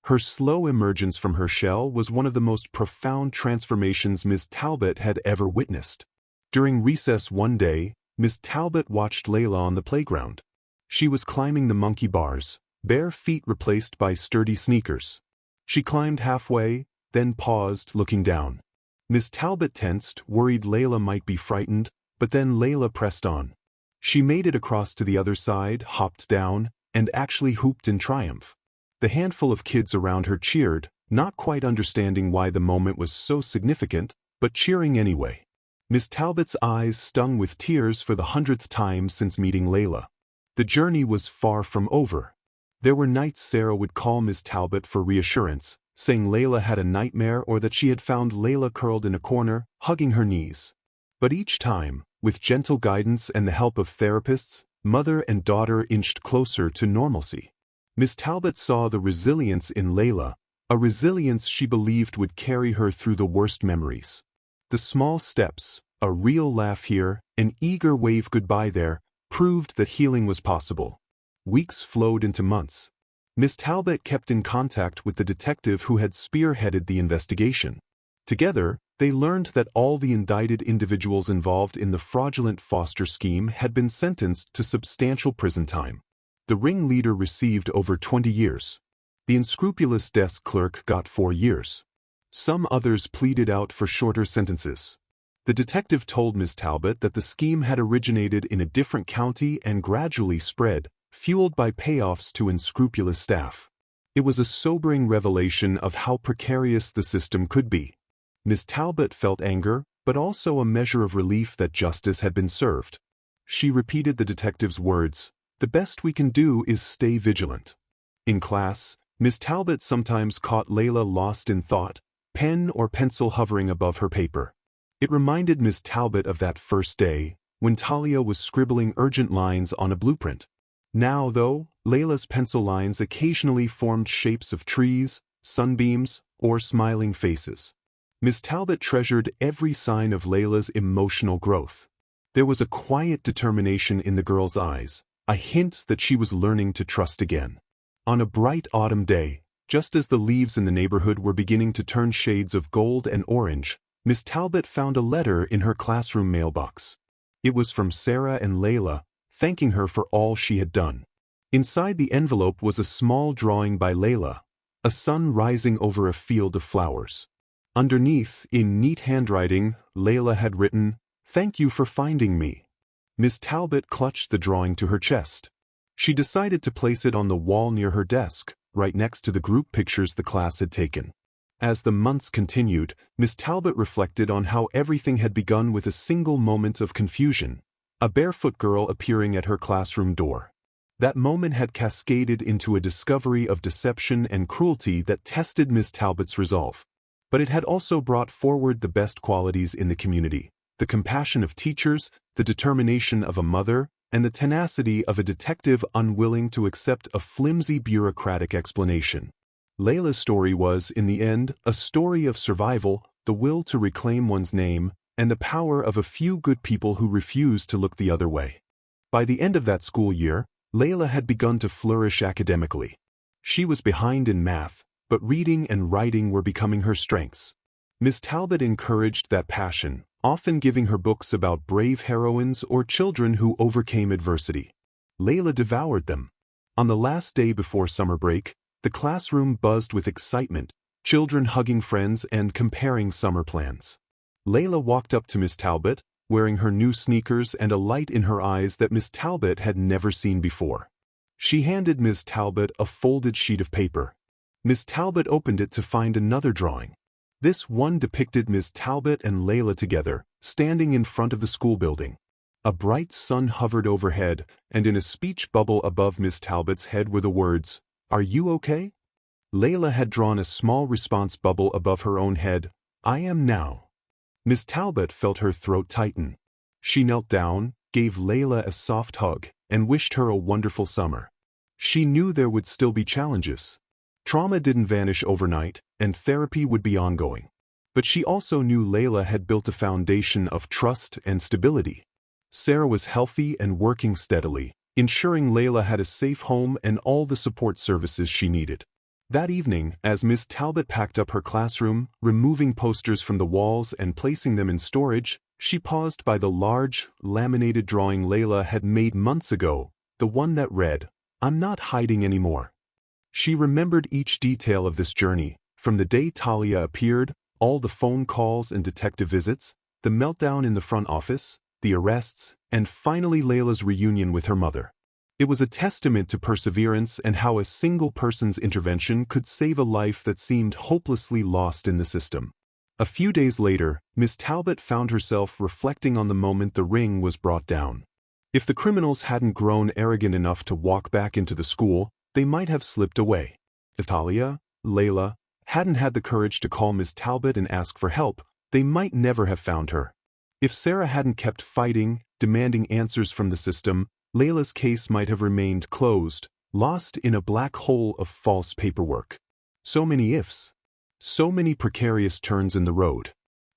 Her slow emergence from her shell was one of the most profound transformations Miss Talbot had ever witnessed. During recess one day, Miss Talbot watched Layla on the playground. She was climbing the monkey bars, bare feet replaced by sturdy sneakers. She climbed halfway, then paused, looking down. Miss Talbot tensed, worried Layla might be frightened, but then Layla pressed on. She made it across to the other side, hopped down, and actually hooped in triumph. The handful of kids around her cheered, not quite understanding why the moment was so significant, but cheering anyway. Miss Talbot's eyes stung with tears for the 100th time since meeting Layla. The journey was far from over. There were nights Sarah would call Miss Talbot for reassurance, saying Layla had a nightmare or that she had found Layla curled in a corner, hugging her knees. But each time, with gentle guidance and the help of therapists, mother and daughter inched closer to normalcy. Miss Talbot saw the resilience in Layla, a resilience she believed would carry her through the worst memories. The small steps, a real laugh here, an eager wave goodbye there, proved that healing was possible. Weeks flowed into months. Miss Talbot kept in contact with the detective who had spearheaded the investigation. Together, they learned that all the indicted individuals involved in the fraudulent foster scheme had been sentenced to substantial prison time. The ringleader received over 20 years. The unscrupulous desk clerk got 4 years. Some others pleaded out for shorter sentences. The detective told Miss Talbot that the scheme had originated in a different county and gradually spread, fueled by payoffs to unscrupulous staff. It was a sobering revelation of how precarious the system could be. Miss Talbot felt anger, but also a measure of relief that justice had been served. She repeated the detective's words, "The best we can do is stay vigilant." In class, Miss Talbot sometimes caught Layla lost in thought, pen or pencil hovering above her paper. It reminded Miss Talbot of that first day, when Talia was scribbling urgent lines on a blueprint. Now, though, Layla's pencil lines occasionally formed shapes of trees, sunbeams, or smiling faces. Miss Talbot treasured every sign of Layla's emotional growth. There was a quiet determination in the girl's eyes, a hint that she was learning to trust again. On a bright autumn day, just as the leaves in the neighborhood were beginning to turn shades of gold and orange, Miss Talbot found a letter in her classroom mailbox. It was from Sarah and Layla, thanking her for all she had done. Inside the envelope was a small drawing by Layla, a sun rising over a field of flowers. Underneath, in neat handwriting, Layla had written, "Thank you for finding me." Miss Talbot clutched the drawing to her chest. She decided to place it on the wall near her desk, right next to the group pictures the class had taken. As the months continued, Miss Talbot reflected on how everything had begun with a single moment of confusion, a barefoot girl appearing at her classroom door. That moment had cascaded into a discovery of deception and cruelty that tested Miss Talbot's resolve. But it had also brought forward the best qualities in the community, the compassion of teachers, the determination of a mother, and the tenacity of a detective unwilling to accept a flimsy bureaucratic explanation. Layla's story was, in the end, a story of survival, the will to reclaim one's name, and the power of a few good people who refused to look the other way. By the end of that school year, Layla had begun to flourish academically. She was behind in math, but reading and writing were becoming her strengths. Miss Talbot encouraged that passion, often giving her books about brave heroines or children who overcame adversity. Layla devoured them. On the last day before summer break, the classroom buzzed with excitement, children hugging friends and comparing summer plans. Layla walked up to Miss Talbot, wearing her new sneakers and a light in her eyes that Miss Talbot had never seen before. She handed Miss Talbot a folded sheet of paper. Miss Talbot opened it to find another drawing. This one depicted Miss Talbot and Layla together, standing in front of the school building. A bright sun hovered overhead, and in a speech bubble above Miss Talbot's head were the words, "Are you okay?" Layla had drawn a small response bubble above her own head, "I am now." Miss Talbot felt her throat tighten. She knelt down, gave Layla a soft hug, and wished her a wonderful summer. She knew there would still be challenges. Trauma didn't vanish overnight, and therapy would be ongoing. But she also knew Layla had built a foundation of trust and stability. Sarah was healthy and working steadily, ensuring Layla had a safe home and all the support services she needed. That evening, as Miss Talbot packed up her classroom, removing posters from the walls and placing them in storage, she paused by the large, laminated drawing Layla had made months ago, the one that read, "I'm not hiding anymore." She remembered each detail of this journey, from the day Talia appeared, all the phone calls and detective visits, the meltdown in the front office, the arrests, and finally Layla's reunion with her mother. It was a testament to perseverance and how a single person's intervention could save a life that seemed hopelessly lost in the system. A few days later, Miss Talbot found herself reflecting on the moment the ring was brought down. If the criminals hadn't grown arrogant enough to walk back into the school, they might have slipped away. If Talia, Layla, hadn't had the courage to call Miss Talbot and ask for help, they might never have found her. If Sarah hadn't kept fighting, demanding answers from the system, Layla's case might have remained closed, lost in a black hole of false paperwork. So many ifs. So many precarious turns in the road.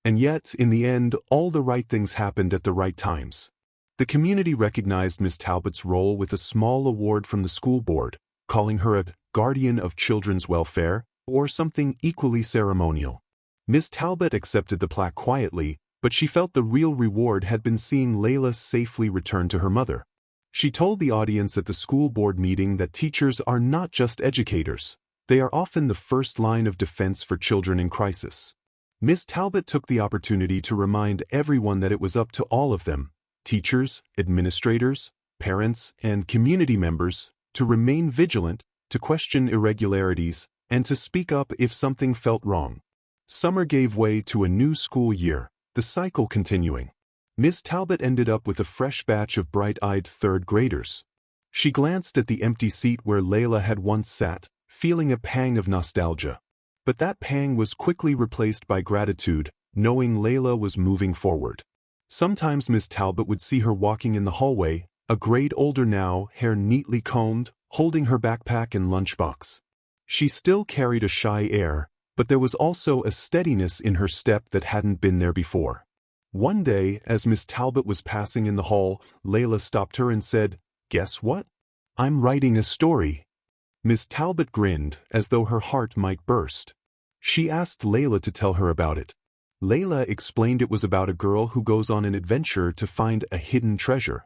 And yet, in the end, all the right things happened at the right times. The community recognized Miss Talbot's role with a small award from the school board, calling her a guardian of children's welfare, or something equally ceremonial. Miss Talbot accepted the plaque quietly, but she felt the real reward had been seeing Layla safely return to her mother. She told the audience at the school board meeting that teachers are not just educators. They are often the first line of defense for children in crisis. Miss Talbot took the opportunity to remind everyone that it was up to all of them, teachers, administrators, parents, and community members, to remain vigilant, to question irregularities, and to speak up if something felt wrong. Summer gave way to a new school year, the cycle continuing. Miss Talbot ended up with a fresh batch of bright-eyed third graders. She glanced at the empty seat where Layla had once sat, feeling a pang of nostalgia. But that pang was quickly replaced by gratitude, knowing Layla was moving forward. Sometimes Miss Talbot would see her walking in the hallway, a grade older now, hair neatly combed, holding her backpack and lunchbox. She still carried a shy air, but there was also a steadiness in her step that hadn't been there before. One day, as Miss Talbot was passing in the hall, Layla stopped her and said, "Guess what? I'm writing a story." Miss Talbot grinned, as though her heart might burst. She asked Layla to tell her about it. Layla explained it was about a girl who goes on an adventure to find a hidden treasure.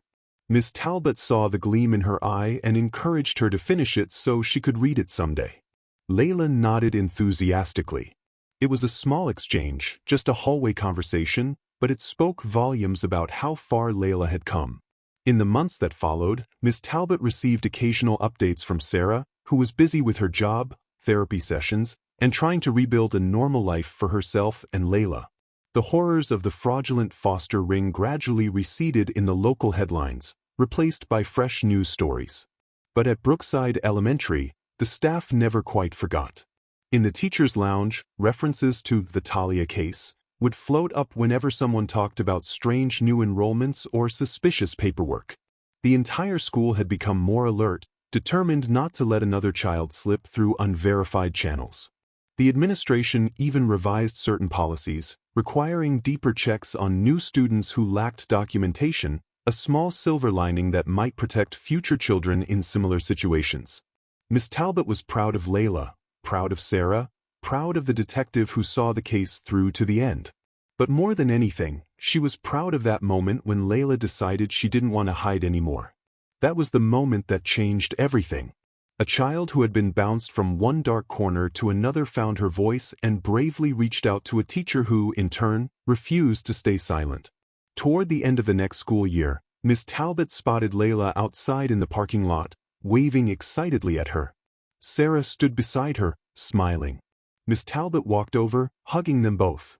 Miss Talbot saw the gleam in her eye and encouraged her to finish it so she could read it someday. Layla nodded enthusiastically. It was a small exchange, just a hallway conversation, but it spoke volumes about how far Layla had come. In the months that followed, Miss Talbot received occasional updates from Sarah, who was busy with her job, therapy sessions, and trying to rebuild a normal life for herself and Layla. The horrors of the fraudulent foster ring gradually receded in the local headlines, replaced by fresh news stories. But at Brookside Elementary, the staff never quite forgot. In the teacher's lounge, references to the Talia case would float up whenever someone talked about strange new enrollments or suspicious paperwork. The entire school had become more alert, determined not to let another child slip through unverified channels. The administration even revised certain policies, requiring deeper checks on new students who lacked documentation, a small silver lining that might protect future children in similar situations. Miss Talbot was proud of Layla, proud of Sarah, proud of the detective who saw the case through to the end. But more than anything, she was proud of that moment when Layla decided she didn't want to hide anymore. That was the moment that changed everything. A child who had been bounced from one dark corner to another found her voice and bravely reached out to a teacher who, in turn, refused to stay silent. Toward the end of the next school year, Miss Talbot spotted Layla outside in the parking lot, waving excitedly at her. Sarah stood beside her, smiling. Miss Talbot walked over, hugging them both.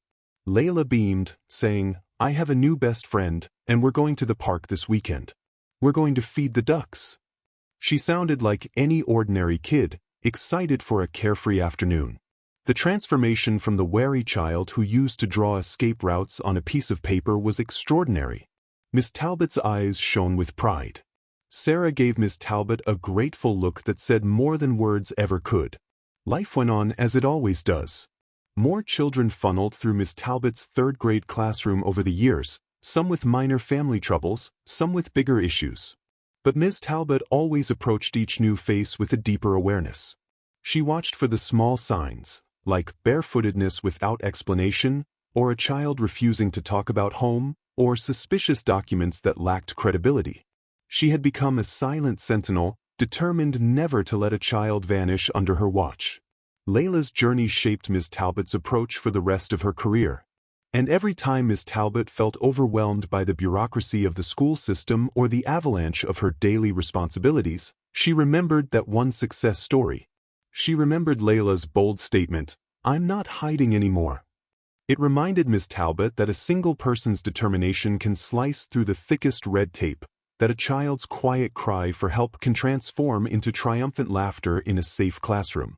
Layla beamed, saying, "I have a new best friend, and we're going to the park this weekend. We're going to feed the ducks." She sounded like any ordinary kid, excited for a carefree afternoon. The transformation from the wary child who used to draw escape routes on a piece of paper was extraordinary. Miss Talbot's eyes shone with pride. Sarah gave Miss Talbot a grateful look that said more than words ever could. Life went on as it always does. More children funneled through Miss Talbot's third-grade classroom over the years, some with minor family troubles, some with bigger issues. But Miss Talbot always approached each new face with a deeper awareness. She watched for the small signs, like barefootedness without explanation, or a child refusing to talk about home, or suspicious documents that lacked credibility. She had become a silent sentinel, determined never to let a child vanish under her watch. Layla's journey shaped Miss Talbot's approach for the rest of her career. And every time Miss Talbot felt overwhelmed by the bureaucracy of the school system or the avalanche of her daily responsibilities, she remembered that one success story. She remembered Layla's bold statement, "I'm not hiding anymore." It reminded Miss Talbot that a single person's determination can slice through the thickest red tape, that a child's quiet cry for help can transform into triumphant laughter in a safe classroom.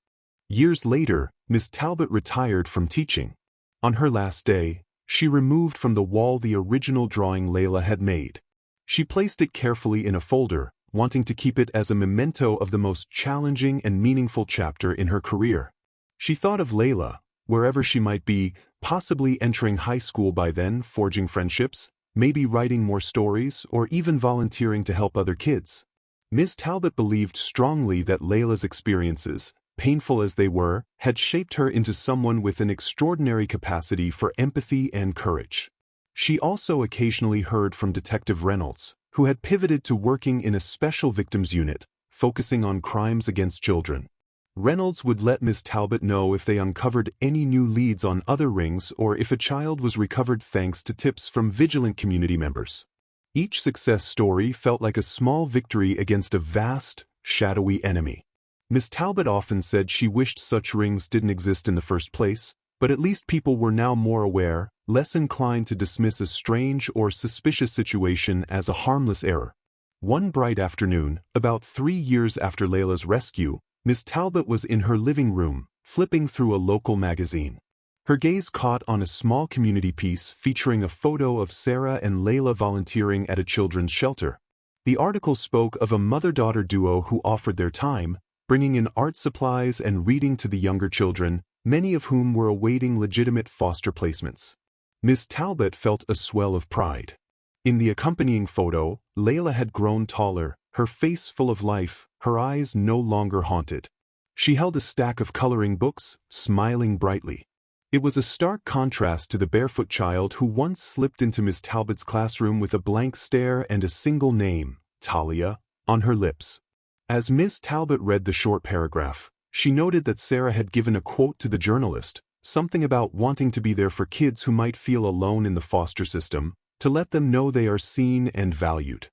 Years later, Miss Talbot retired from teaching. On her last day, she removed from the wall the original drawing Layla had made. She placed it carefully in a folder, wanting to keep it as a memento of the most challenging and meaningful chapter in her career. She thought of Layla, wherever she might be, possibly entering high school by then, forging friendships, maybe writing more stories, or even volunteering to help other kids. Miss Talbot believed strongly that Layla's experiences, painful as they were, had shaped her into someone with an extraordinary capacity for empathy and courage. She also occasionally heard from Detective Reynolds, who had pivoted to working in a special victims unit, focusing on crimes against children. Reynolds would let Miss Talbot know if they uncovered any new leads on other rings or if a child was recovered thanks to tips from vigilant community members. Each success story felt like a small victory against a vast, shadowy enemy. Miss Talbot often said she wished such rings didn't exist in the first place, but at least people were now more aware, less inclined to dismiss a strange or suspicious situation as a harmless error. One bright afternoon, about 3 years after Layla's rescue, Miss Talbot was in her living room, flipping through a local magazine. Her gaze caught on a small community piece featuring a photo of Sarah and Layla volunteering at a children's shelter. The article spoke of a mother-daughter duo who offered their time, bringing in art supplies and reading to the younger children, many of whom were awaiting legitimate foster placements. Miss Talbot felt a swell of pride. In the accompanying photo, Layla had grown taller, her face full of life, her eyes no longer haunted. She held a stack of coloring books, smiling brightly. It was a stark contrast to the barefoot child who once slipped into Miss Talbot's classroom with a blank stare and a single name, Talia, on her lips. As Miss Talbot read the short paragraph, she noted that Sarah had given a quote to the journalist, something about wanting to be there for kids who might feel alone in the foster system, to let them know they are seen and valued.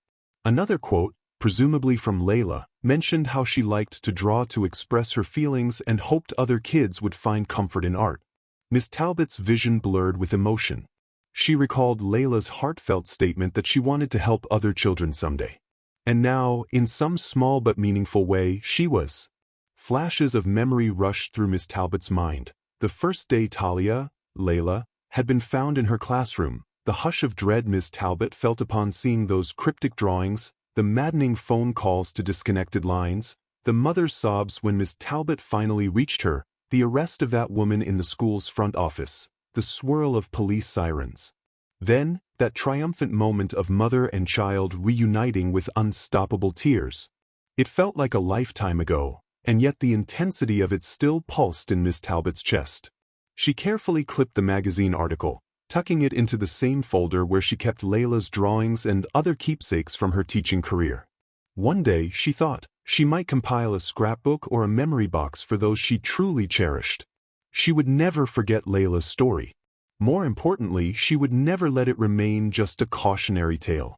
Another quote, presumably from Layla, mentioned how she liked to draw to express her feelings and hoped other kids would find comfort in art. Miss Talbot's vision blurred with emotion. She recalled Layla's heartfelt statement that she wanted to help other children someday. And now, in some small but meaningful way, she was. Flashes of memory rushed through Miss Talbot's mind. The first day Talia, Layla, had been found in her classroom, the hush of dread Miss Talbot felt upon seeing those cryptic drawings, the maddening phone calls to disconnected lines, the mother's sobs when Miss Talbot finally reached her, the arrest of that woman in the school's front office, the swirl of police sirens. Then, that triumphant moment of mother and child reuniting with unstoppable tears. It felt like a lifetime ago, and yet the intensity of it still pulsed in Miss Talbot's chest. She carefully clipped the magazine article, tucking it into the same folder where she kept Layla's drawings and other keepsakes from her teaching career. One day, she thought, she might compile a scrapbook or a memory box for those she truly cherished. She would never forget Layla's story. More importantly, she would never let it remain just a cautionary tale.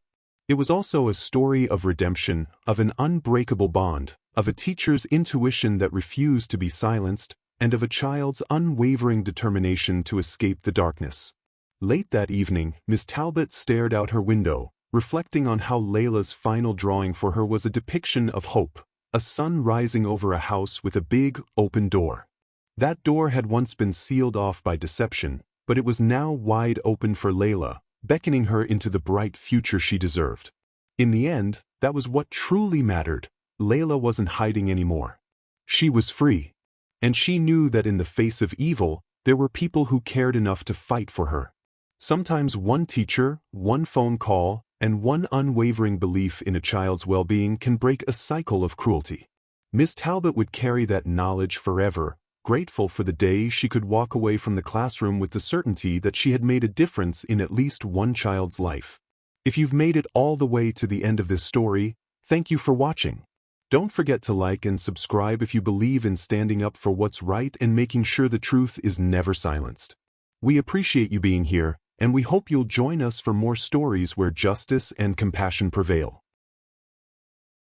It was also a story of redemption, of an unbreakable bond, of a teacher's intuition that refused to be silenced, and of a child's unwavering determination to escape the darkness. Late that evening, Miss Talbot stared out her window, reflecting on how Layla's final drawing for her was a depiction of hope, a sun rising over a house with a big, open door. That door had once been sealed off by deception, but it was now wide open for Layla, beckoning her into the bright future she deserved. In the end, that was what truly mattered. Layla wasn't hiding anymore. She was free. And she knew that in the face of evil, There were people who cared enough to fight for her. Sometimes one teacher, one phone call, and one unwavering belief in a child's well-being can break a cycle of cruelty. Miss Talbot would carry that knowledge forever, grateful for the day she could walk away from the classroom with the certainty that she had made a difference in at least one child's life. If you've made it all the way to the end of this story, thank you for watching. Don't forget to like and subscribe if you believe in standing up for what's right and making sure the truth is never silenced. We appreciate you being here, and we hope you'll join us for more stories where justice and compassion prevail.